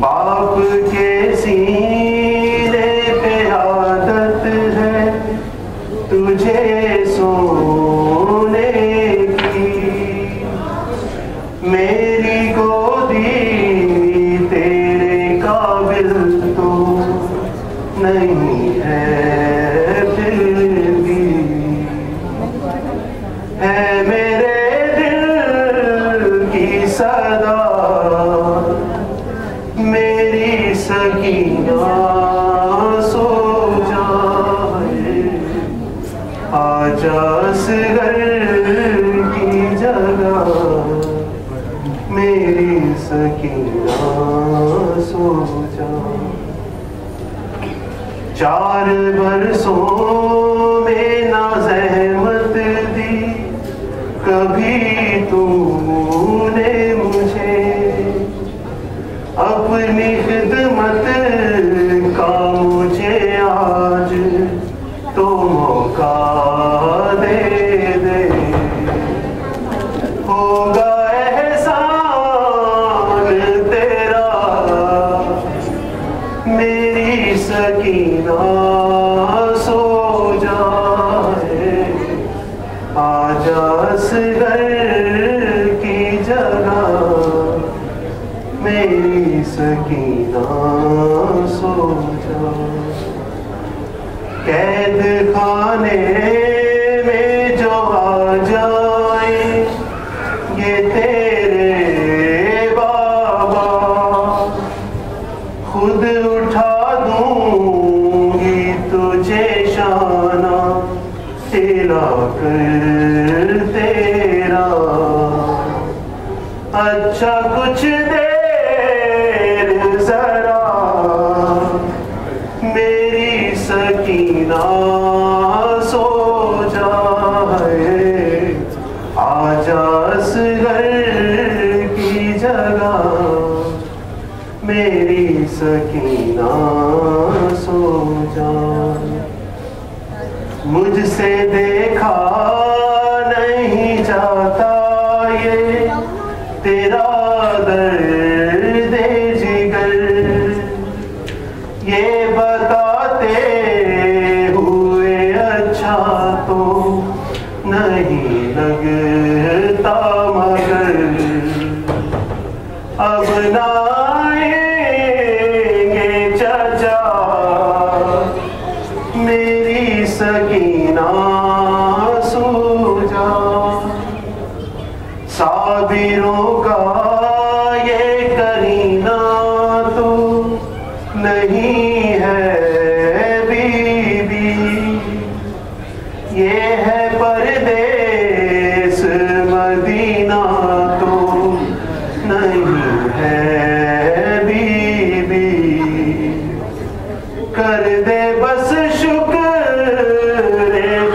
बाप के सीने पे आदत है तुझे सोने की, मेरी गोदी तेरे काबिल तो नहीं है फिर भी, है मेरे दिल की सदा मेरी सकीना सो जाए, आजा इस घर की जगह मेरी सकीना सो जाए। 4 बरसों में ना ज़हमत दी कभी तूने मुझे, अपनी खिदमत का मुझे आज तो मौका दे दे, होगा एहसान तेरा मेरी सकीना सो जाए, आजा इस घर की जगह मेरी सकीना सो जाए। कैद खाने में जो आ जाए ये तेरे बाबा, खुद उठा दूंगी तुझे शाना तिला कर तेरा, अच्छा कुछ देर जरा मेरी सकीना सो जाए, आजा इस घर की जगह मेरी सकीना सो जाए। मुझसे देखा नहीं जाता ये तेरा दर्द जिगर, ये बताते हुए अच्छा तो नहीं लगता मगर, अब ना आएंगे चाचा मेरी सकीना सो जा, साबिरों का ये करीना तो नहीं है बीबी, ये है परदेस मदीना तो नहीं है बीबी, कर दे बस शुक्र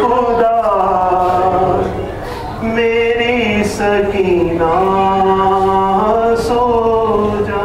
खुदा मेरी सकीना सो जा।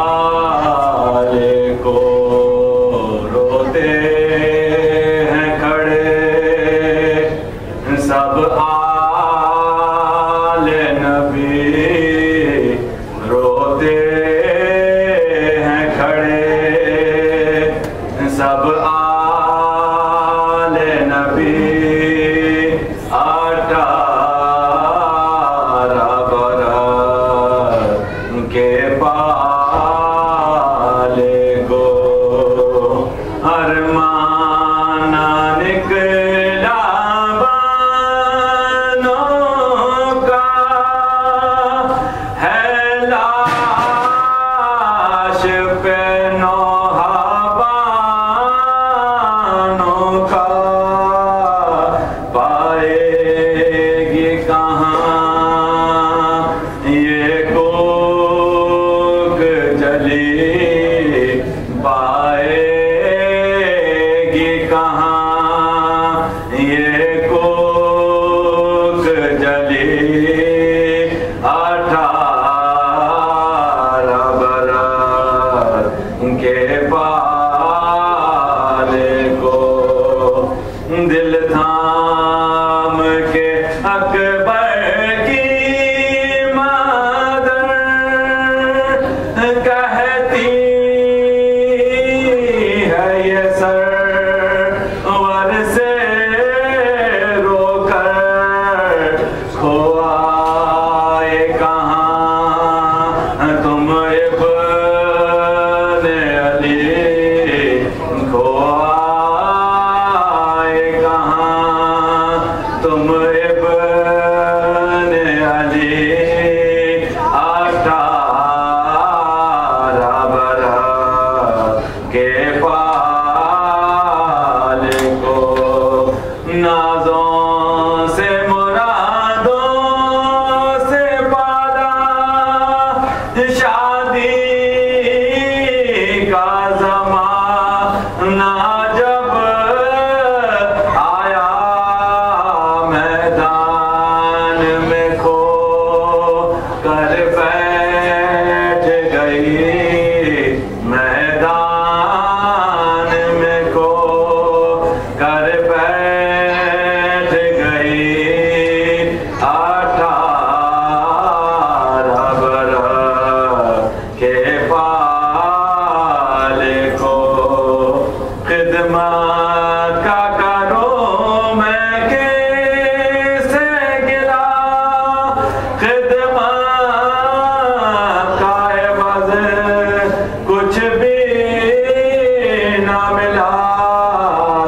पाले को रोते के पाले को, दिल थाम के अकबर की मदर कहती है ये सरवर से रोकर, खो आए कहाँ तुम इब्ने अली, खो आए कहाँ तुम इब्ने अली, 18 बरस के पाले को, नाज़ों से मुरादों से पाला, शादी का ज़माना जब आया, मैदान में खो कर बैठ गई, मैदान में खो कर बैठ गई, 18 बरस के पाले को, खिदमत का करो मैं कैसे गिरा, खिदमत का एवज़ कुछ भी ना मिला,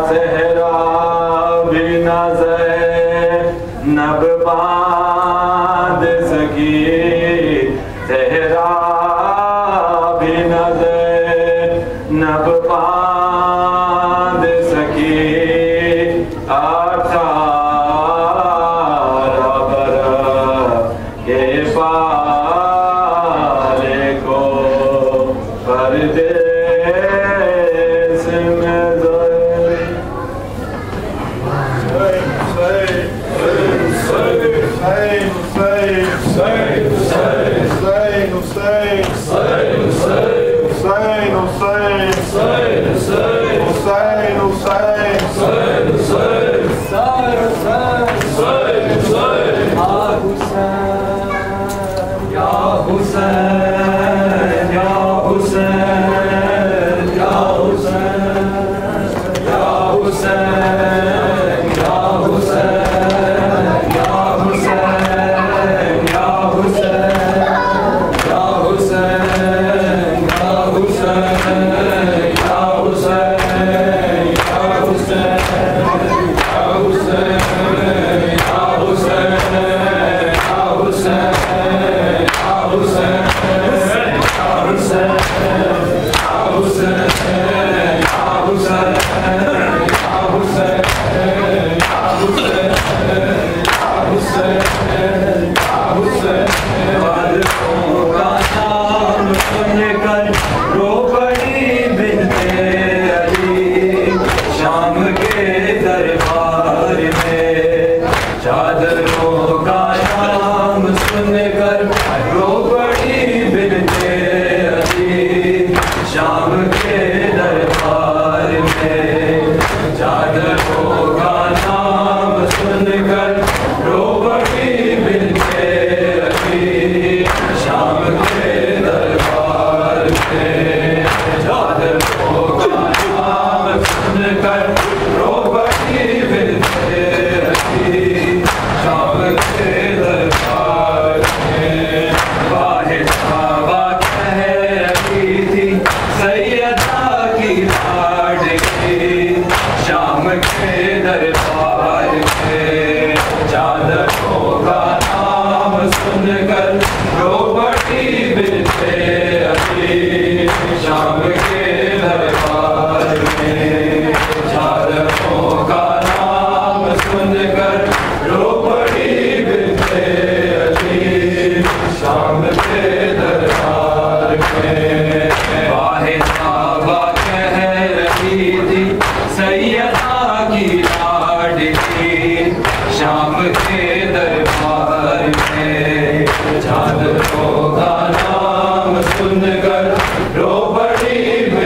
सहरा भी ना ज़ैनब बांध सकी, सहरा भी ना ज़ैनब बांध सकी, 18 बरस के पाले को, परदेस में चादरों का नाम सुनकर रो पड़ी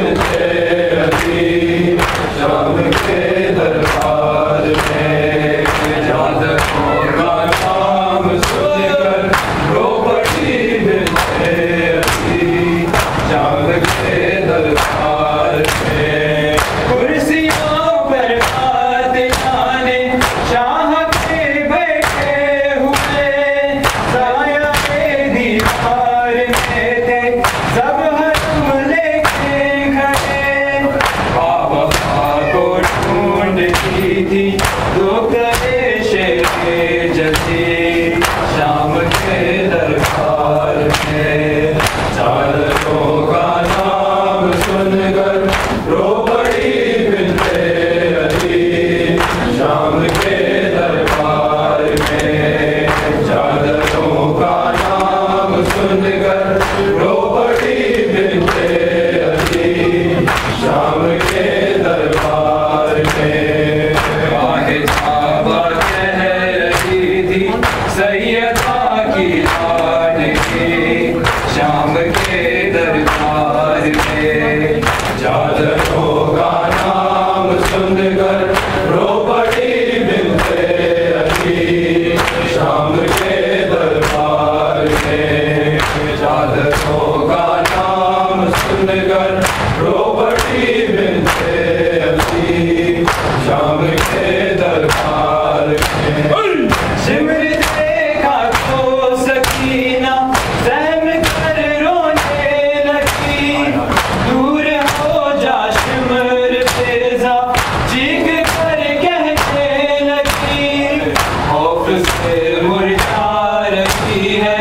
चादरों का नाम सुनकर रो पड़ी बिनते अली शाम के दरबार में। चादरों का नाम सुनकर रो पड़ी बिनते अली शाम के दरबार में। शिविर देखा तो सकीना सहम कर रोने लगी, दूर हो जा शिमर तेजा चीख कर कहने लगी। खौफ से मुरझा रही है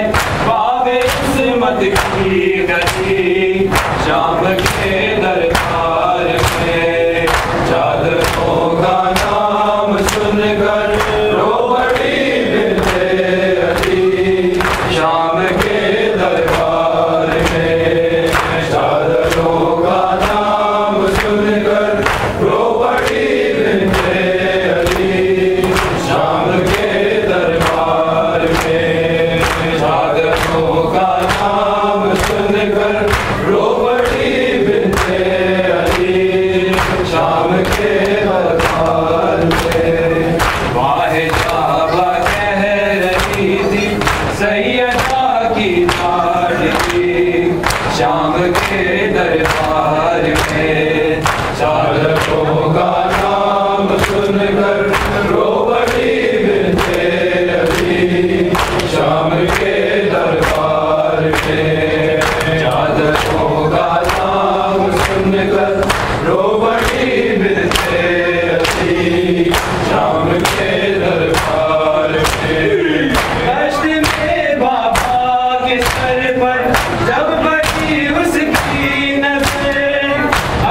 बाग इस्मत की गली शाम के दरबार में। चादरों का नाम सुनकर रो पड़ी बिनते अली शाम के दरबार में। चादरों का नाम सुनकर रो पड़ी बिनते अली शाम के दरबार में। चादरों का नाम सुनकर रो पड़ी बिनते अली शाम के दरबार में। वाहे जाबा कह रही थी सैयदा की लाडली शाम के दरबार में। चादरों का नाम सुनकर रो पड़ी बिनते अली शाम के दरबार में। चादरों का नाम सुनकर रो पड़ी बिनते अली शाम के दरबार में। कष्ट में बाबा के सर पर जब पड़ी उसकी नजर,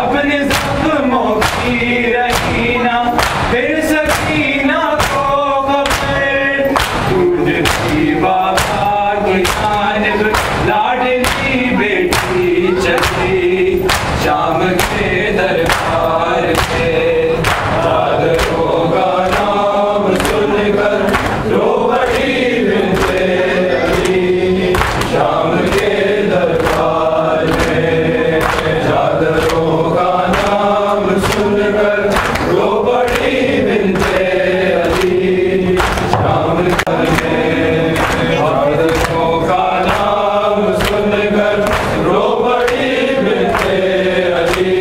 अपने जख्मों की रही ना फिर सकीना को खबर। ढूंढती बाबा की जानिब लाडली बेटी चली शाम के दरबार में। चादरों का नाम सुनकर रो पड़ी बिनते अली शाम के दरबार में। चादरों का नाम सुनकर रो पड़ी बिनते अली शाम में। चादरों का नाम सुनकर रो पड़ी बिनते अली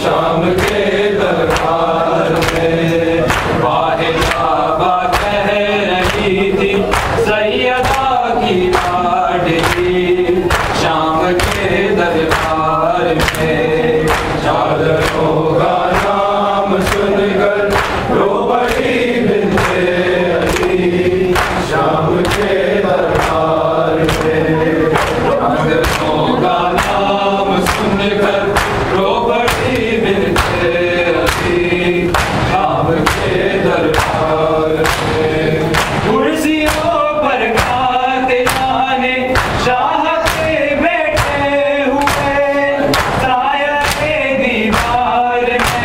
शाम के दरबार में। वाहे जाबा कह रही थी सैयदा की लाडली शाम के दरबार में। चादरों का नाम सुनकर रो पड़ी बिनते अली शाम के दरबार में। चादरों का नाम सुनकर रो पड़ी बिनते अली शाम के दरबार में। कुर्सियों पर खाते जाने शाह के बैठे हुए साया के दीवार में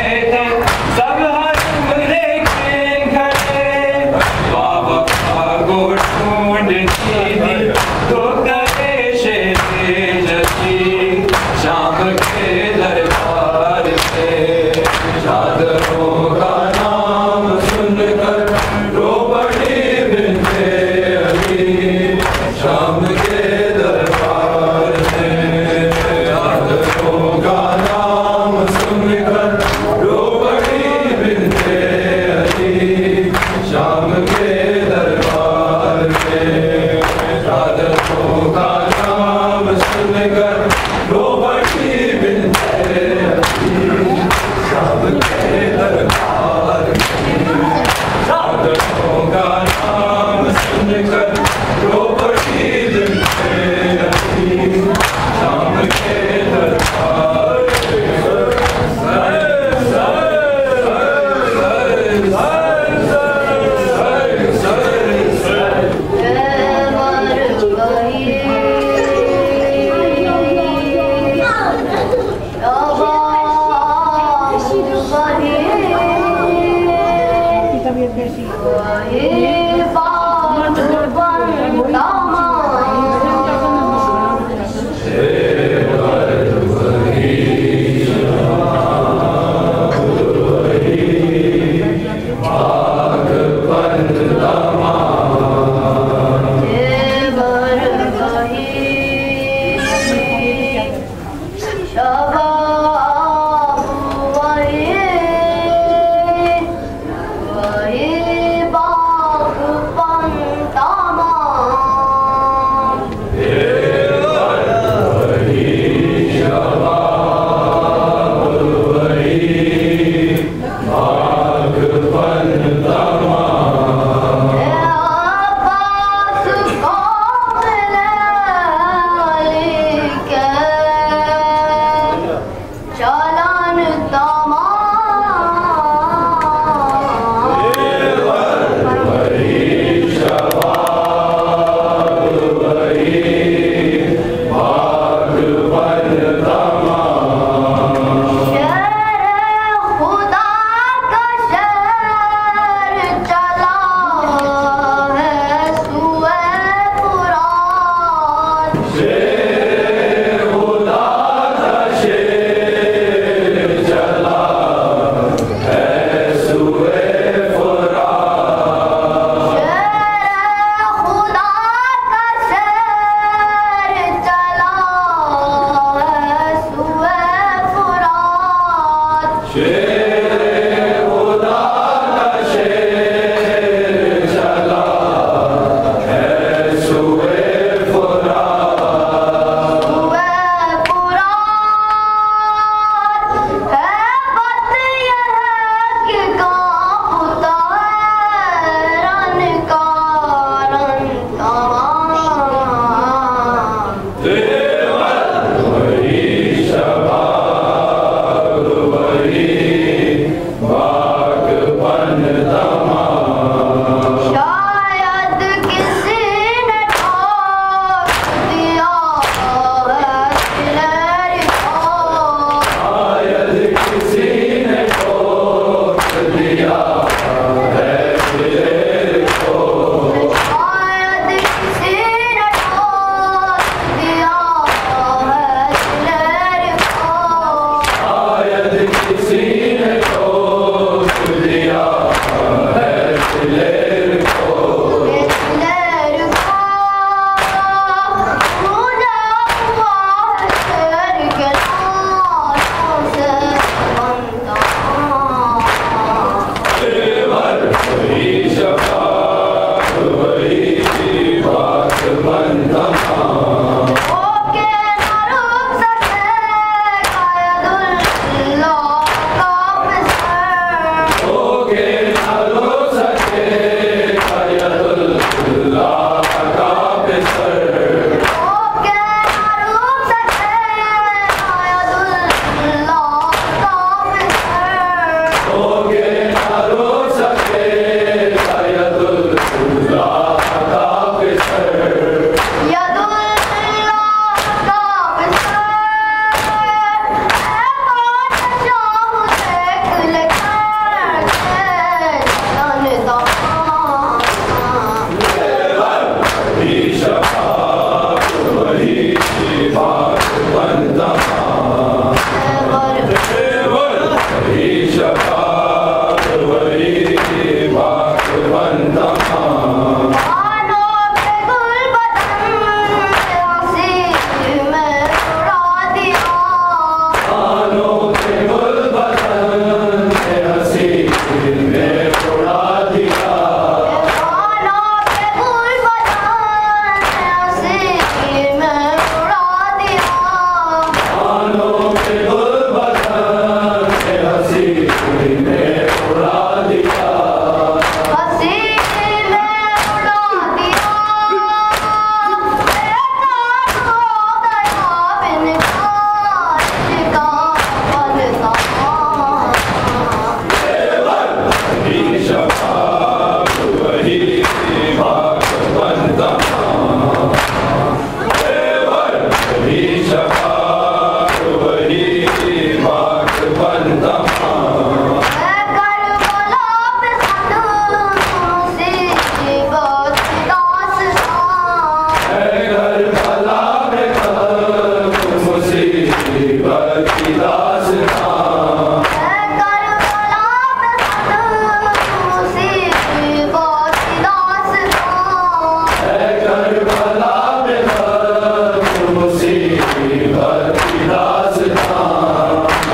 चालान तमाम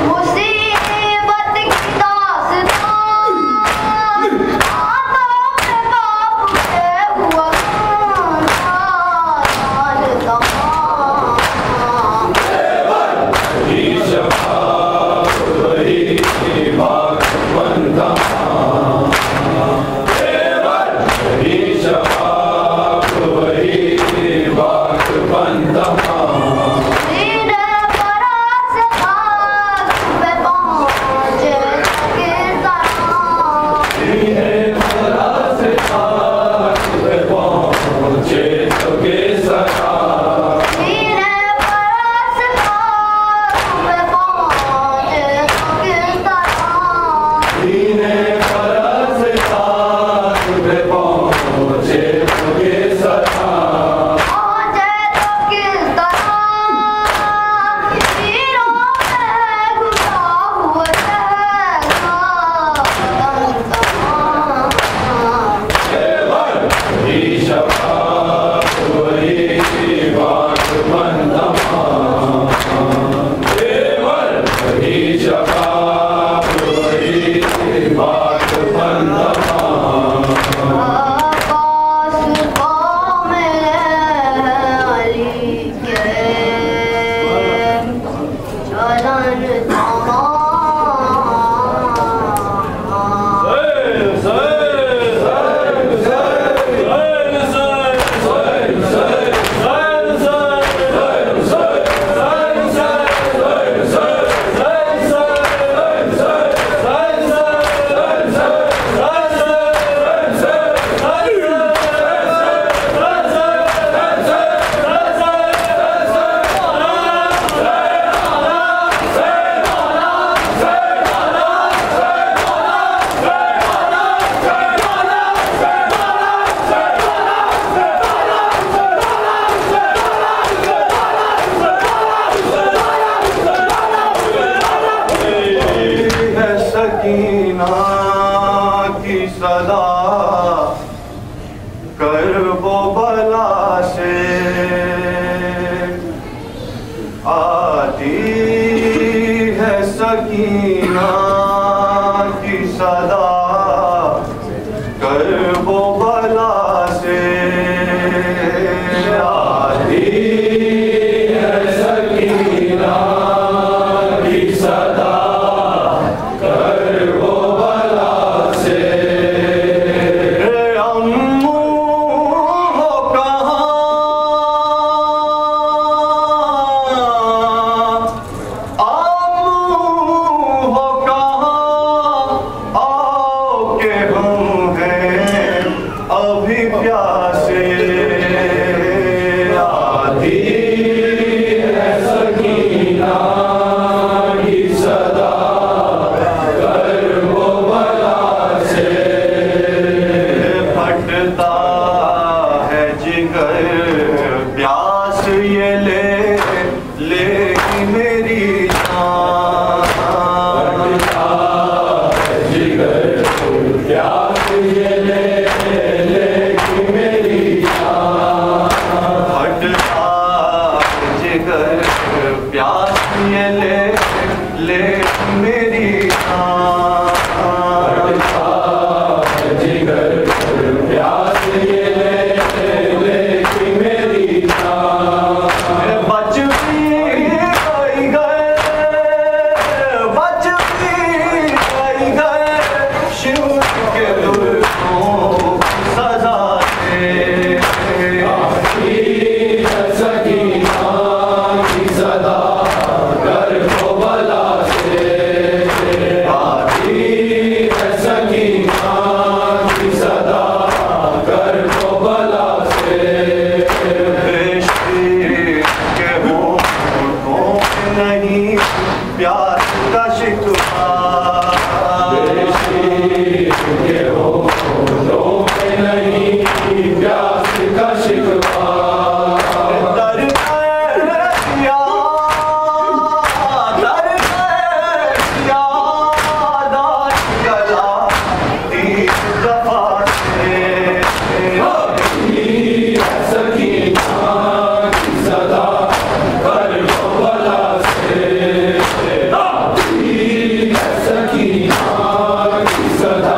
मुसीबत सदा करबो बला से आती है सकीना की सदा करबो बला से आती है सकीना की सदा करबो बला से अम्मू हो कहाँ हो कहाँ आओ के हम हैं अभी प्यासे आती है सकीना की सदा करबो बला से फटता है जिगर प्यास ये ले मेरी जान जिगर प्यास ये ले मेरी जान फटता जिगर प्यास ये ले मेरी जान जिगर प्यास ये ले मेरी जान बच भी गए शिव के दुर्गों सजा से सकीना की सदा करबो बला से आती है सकीना की सदा करबो बला से के होठों पे नहीं प्यास का शिकवा के होठों पे नहीं प्यास का शिकवा दर दिया गला तीस दफा से सकीना की सदा करबो बला से आती है सकीना की सदा